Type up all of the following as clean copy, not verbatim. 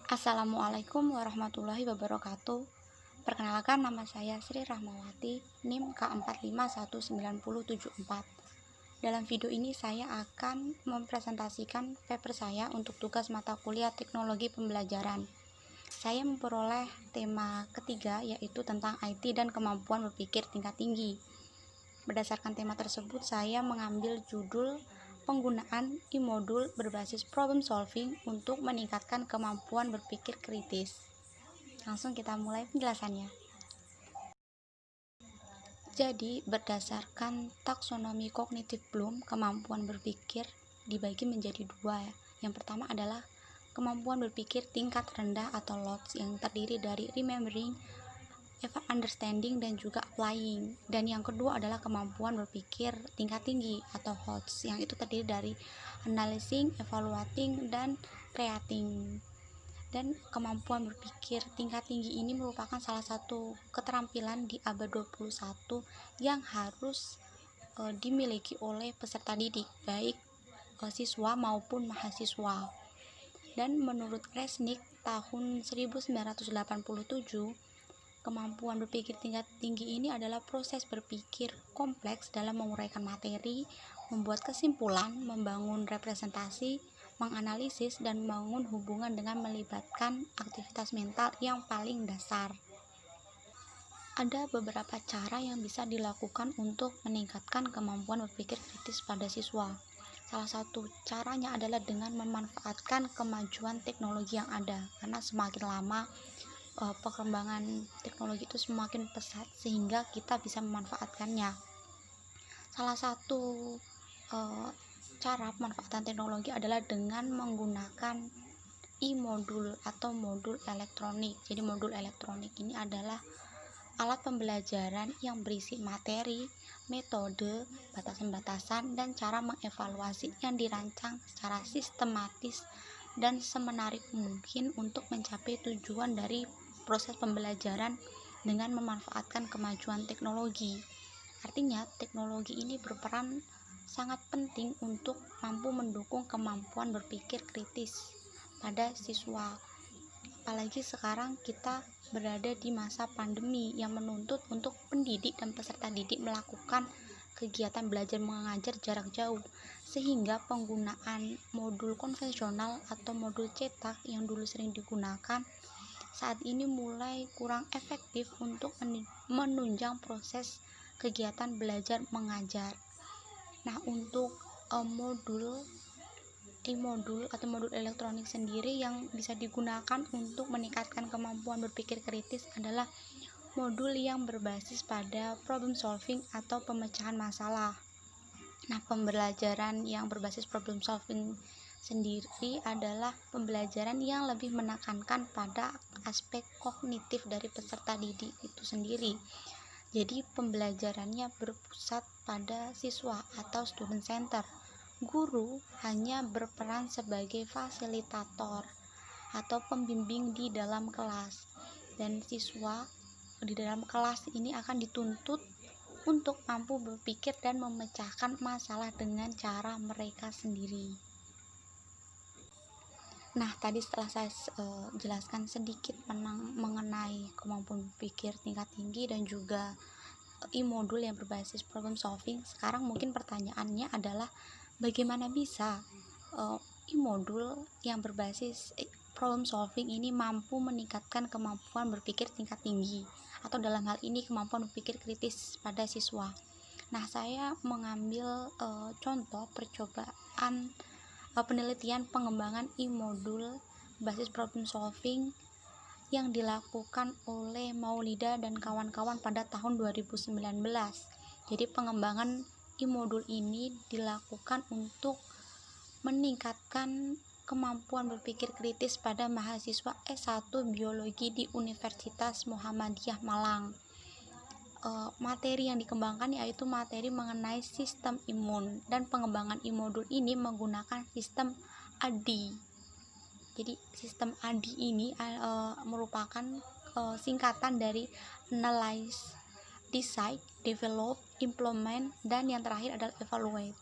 Assalamualaikum warahmatullahi wabarakatuh. Perkenalkan, nama saya Sri Rahmawati, NIM K451974. Dalam video ini saya akan mempresentasikan paper saya untuk tugas mata kuliah Teknologi Pembelajaran. Saya memperoleh tema ketiga, yaitu tentang IT dan kemampuan berpikir tingkat tinggi. Berdasarkan tema tersebut, saya mengambil judul penggunaan e-modul berbasis problem solving untuk meningkatkan kemampuan berpikir kritis. Langsung kita mulai penjelasannya. Jadi, berdasarkan taksonomi kognitif Bloom, kemampuan berpikir dibagi menjadi dua. Yang pertama adalah kemampuan berpikir tingkat rendah atau LOTS yang terdiri dari remembering, understanding, dan juga applying. Dan yang kedua adalah kemampuan berpikir tingkat tinggi atau HOTS yang itu terdiri dari analyzing, evaluating, dan creating. Dan kemampuan berpikir tingkat tinggi ini merupakan salah satu keterampilan di abad 21 yang harus dimiliki oleh peserta didik, baik siswa maupun mahasiswa. Dan menurut Resnick tahun 1987, kemampuan berpikir tingkat tinggi ini adalah proses berpikir kompleks dalam menguraikan materi, membuat kesimpulan, membangun representasi, menganalisis, dan membangun hubungan dengan melibatkan aktivitas mental yang paling dasar. Ada beberapa cara yang bisa dilakukan untuk meningkatkan kemampuan berpikir kritis pada siswa. Salah satu caranya adalah dengan memanfaatkan kemajuan teknologi yang ada, karena semakin lama perkembangan teknologi itu semakin pesat sehingga kita bisa memanfaatkannya. Salah satu cara pemanfaatan teknologi adalah dengan menggunakan e-modul atau modul elektronik. Jadi modul elektronik ini adalah alat pembelajaran yang berisi materi, metode, batasan-batasan, dan cara mengevaluasi yang dirancang secara sistematis dan semenarik mungkin untuk mencapai tujuan dari proses pembelajaran dengan memanfaatkan kemajuan teknologi. Artinya, teknologi ini berperan sangat penting untuk mampu mendukung kemampuan berpikir kritis pada siswa. Apalagi sekarang kita berada di masa pandemi yang menuntut untuk pendidik dan peserta didik melakukan kegiatan belajar mengajar jarak jauh, sehingga penggunaan modul konvensional atau modul cetak yang dulu sering digunakan saat ini mulai kurang efektif untuk menunjang proses kegiatan belajar mengajar. Nah, untuk modul atau modul elektronik sendiri yang bisa digunakan untuk meningkatkan kemampuan berpikir kritis adalah modul yang berbasis pada problem solving atau pemecahan masalah. Nah, pembelajaran yang berbasis problem solving sendiri adalah pembelajaran yang lebih menekankan pada aspek kognitif dari peserta didik itu sendiri. Jadi pembelajarannya berpusat pada siswa atau student center. Guru hanya berperan sebagai fasilitator atau pembimbing di dalam kelas, dan siswa di dalam kelas ini akan dituntut untuk mampu berpikir dan memecahkan masalah dengan cara mereka sendiri. Nah, tadi setelah saya jelaskan sedikit mengenai kemampuan berpikir tingkat tinggi dan juga e-modul yang berbasis problem solving, sekarang mungkin pertanyaannya adalah bagaimana bisa e-modul yang berbasis problem solving ini mampu meningkatkan kemampuan berpikir tingkat tinggi, atau dalam hal ini kemampuan berpikir kritis pada siswa. Nah, saya mengambil contoh percobaan penelitian pengembangan e-modul basis problem solving yang dilakukan oleh Maulida dan kawan-kawan pada tahun 2019. Jadi pengembangan e-modul ini dilakukan untuk meningkatkan kemampuan berpikir kritis pada mahasiswa S1 Biologi di Universitas Muhammadiyah Malang. Materi yang dikembangkan yaitu materi mengenai sistem imun, dan pengembangan e-modul ini menggunakan sistem ADDIE. Jadi sistem ADDIE ini merupakan singkatan dari Analyze, Decide, Develop, Implement, dan yang terakhir adalah Evaluate.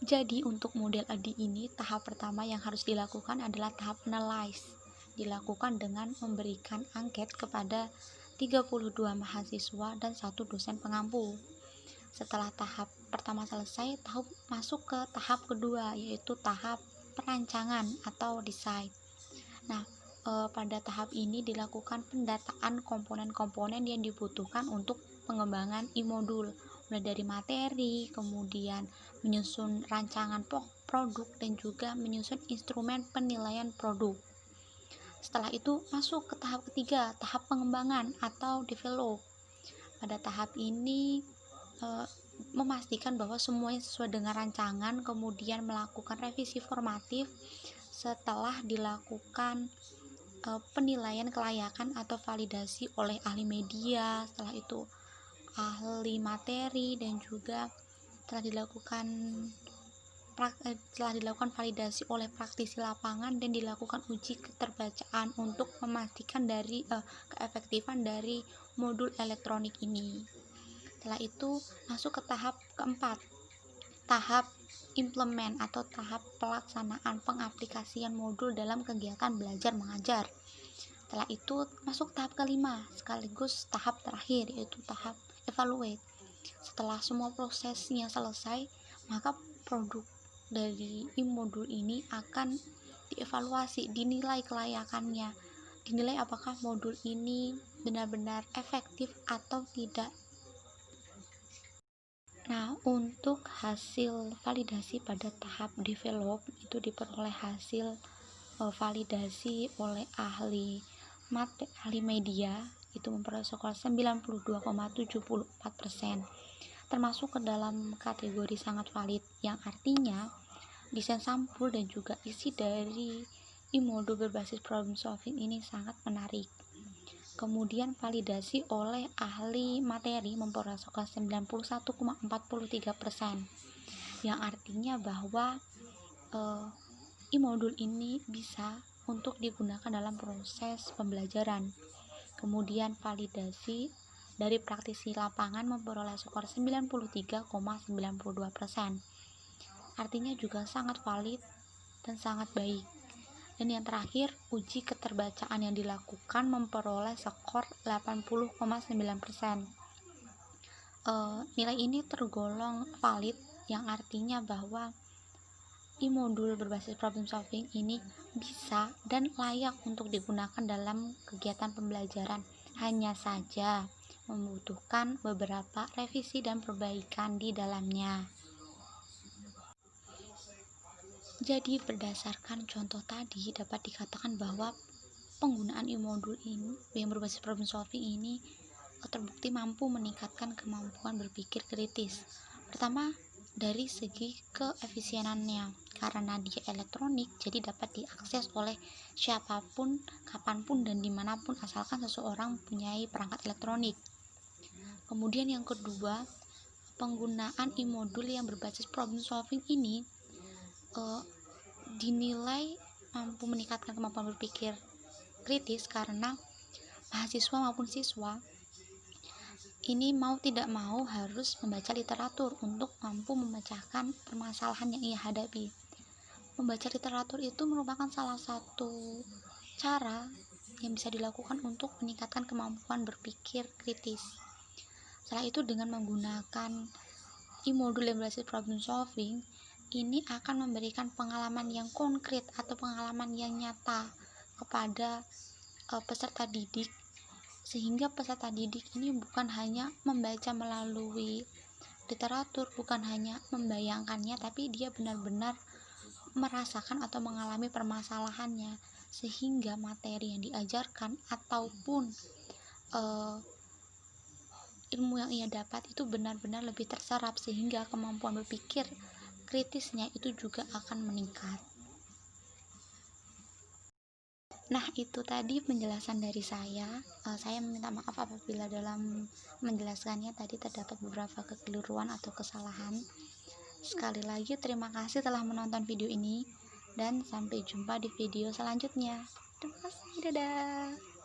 Jadi untuk model ADDIE ini, tahap pertama yang harus dilakukan adalah tahap Analyze. dilakukan dengan memberikan angket kepada 32 mahasiswa dan satu dosen pengampu. Setelah tahap pertama selesai, masuk ke tahap kedua, yaitu tahap perancangan atau desain. Nah, pada tahap ini dilakukan pendataan komponen-komponen yang dibutuhkan untuk pengembangan e-modul, mulai dari materi, kemudian menyusun rancangan produk, dan juga menyusun instrumen penilaian produk. Setelah itu masuk ke tahap ketiga, tahap pengembangan atau develop. Pada tahap ini memastikan bahwa semuanya sesuai dengan rancangan, kemudian melakukan revisi formatif setelah dilakukan penilaian kelayakan atau validasi oleh ahli media, setelah itu ahli materi, dan juga setelah dilakukan validasi oleh praktisi lapangan dan dilakukan uji keterbacaan untuk memastikan dari keefektifan dari modul elektronik ini. Setelah itu masuk ke tahap keempat, tahap implement atau tahap pelaksanaan pengaplikasian modul dalam kegiatan belajar mengajar. Setelah itu masuk tahap kelima, sekaligus tahap terakhir, yaitu tahap evaluate. Setelah semua prosesnya selesai, maka produk dari e-modul ini akan dievaluasi, dinilai kelayakannya, dinilai apakah modul ini benar-benar efektif atau tidak. Nah, untuk hasil validasi pada tahap develop itu diperoleh hasil validasi oleh ahli media, itu memperoleh skor 92,74%, termasuk ke dalam kategori sangat valid, yang artinya desain sampul dan juga isi dari e-modul berbasis problem solving ini sangat menarik. Kemudian validasi oleh ahli materi memperoleh skor 91,43%, yang artinya bahwa e-modul ini bisa untuk digunakan dalam proses pembelajaran. Kemudian validasi dari praktisi lapangan memperoleh skor 93,92%, artinya juga sangat valid dan sangat baik. Dan yang terakhir, uji keterbacaan yang dilakukan memperoleh skor 80,9%. Nilai ini tergolong valid, yang artinya bahwa e-modul berbasis problem solving ini bisa dan layak untuk digunakan dalam kegiatan pembelajaran. Hanya saja membutuhkan beberapa revisi dan perbaikan di dalamnya. Jadi berdasarkan contoh tadi dapat dikatakan bahwa penggunaan e-modul ini yang berbasis problem solving ini terbukti mampu meningkatkan kemampuan berpikir kritis. Pertama, dari segi keefisienannya, karena dia elektronik jadi dapat diakses oleh siapapun, kapanpun, dan dimanapun asalkan seseorang mempunyai perangkat elektronik. Kemudian yang kedua, penggunaan e-modul yang berbasis problem solving ini dinilai mampu meningkatkan kemampuan berpikir kritis karena mahasiswa maupun siswa ini mau tidak mau harus membaca literatur untuk mampu memecahkan permasalahan yang ia hadapi. Membaca literatur itu merupakan salah satu cara yang bisa dilakukan untuk meningkatkan kemampuan berpikir kritis. Setelah itu dengan menggunakan e-modul yang berbasis problem solving, ini akan memberikan pengalaman yang konkret atau pengalaman yang nyata kepada peserta didik, sehingga peserta didik ini bukan hanya membaca melalui literatur, bukan hanya membayangkannya, tapi dia benar-benar merasakan atau mengalami permasalahannya, sehingga materi yang diajarkan ataupun ilmu yang ia dapat itu benar-benar lebih terserap, sehingga kemampuan berpikir kritisnya itu juga akan meningkat. Nah, itu tadi penjelasan dari saya. Saya meminta maaf apabila dalam menjelaskannya tadi terdapat beberapa kekeliruan atau kesalahan. Sekali lagi terima kasih telah menonton video ini dan sampai jumpa di video selanjutnya. Terima kasih, dadah.